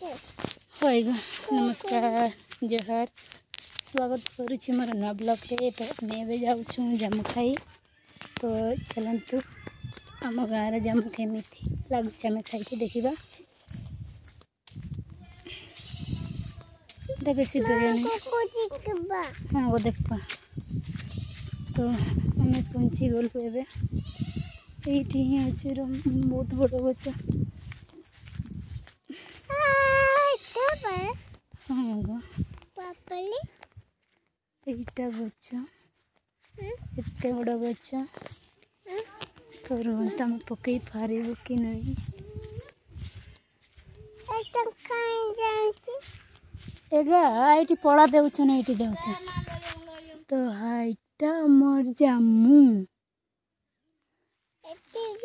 होएगा। नमस्कार जोहार स्वागत करुछि मोर नवा ब्लॉग रे। तो मैं जाऊँ जामु खाई। तो चलतु आम गाँव जामु केमी लगुच आम खाई देखा बेसी दूर नहीं। हाँ वो देखा तो आम पहुँची गलु एवं ये ही अच्छे बहुत बड़ गच। हाँ गो यहीटा गच एत बड़ गच तो रुहत आम पकई पारू कि नहीं। एगा ये पड़ा देउछन ये जाऊँ तो हाईटा मोर जामू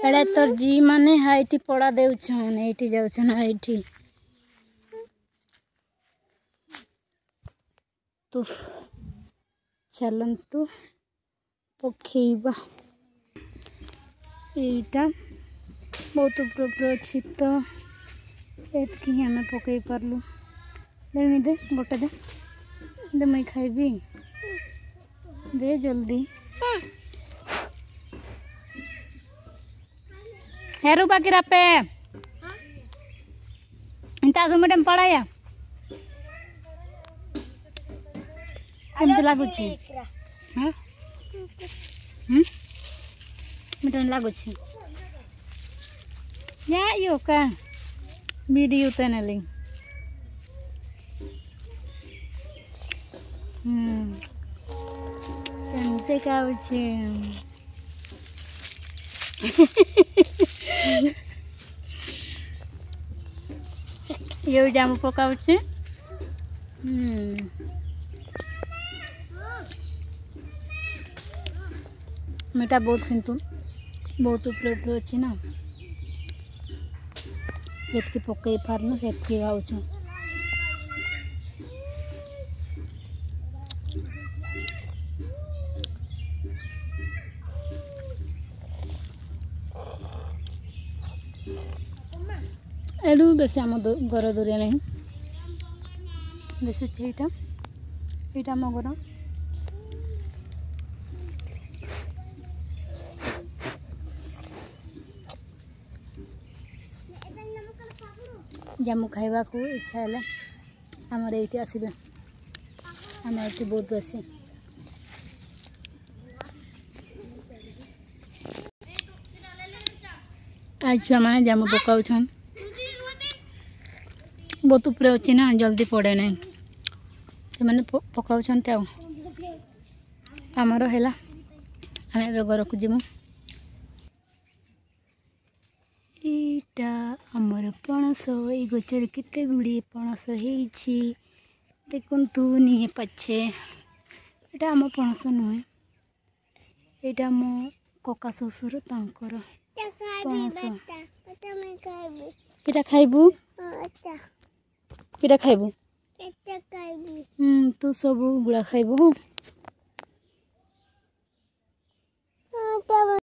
एड़े तोर जी माने हाईटी पड़ा देउछन ये जाऊछन हाईटी तो चलतु पकेबा यहीटा बहुत ऊपर अच्छी तो एतकी आम पकई पार्लु दे दे गोटे दे मुई खाइबी दे जल्दी हेरु बाकी रापे इंता सुमिटम पड़ाया केमती लगुच मिटन लगुच या यो का वीडियो तो नली केमती खाऊछे ये जामु पकाउछे मीठा बहुत किंतु बहुत ऊपर अच्छी ना ये पकई पारनु ये खाऊछ। एडू बेस आम घर दूरिया नहीं बेस यहाँ आम घर जामु खाइबा को इच्छा है आमर ये आसबे आम ये बहुत बेसी आज छुआ मैंने जामु पकाउछन बहुत ऊपर अच्छी ना जल्दी पड़े नहीं से मैंने पकाउछन आमर है आम घर को जीमु एटा आमर पणस ये गचर केते गुड़ी पणस होइछि देखंतु निहे पछे एटा आम पणस नुहे एटा मो कका ससुर तांकर पणस केटा खाइबू केटा खाइबू तू सब गुड़ा खाइबू।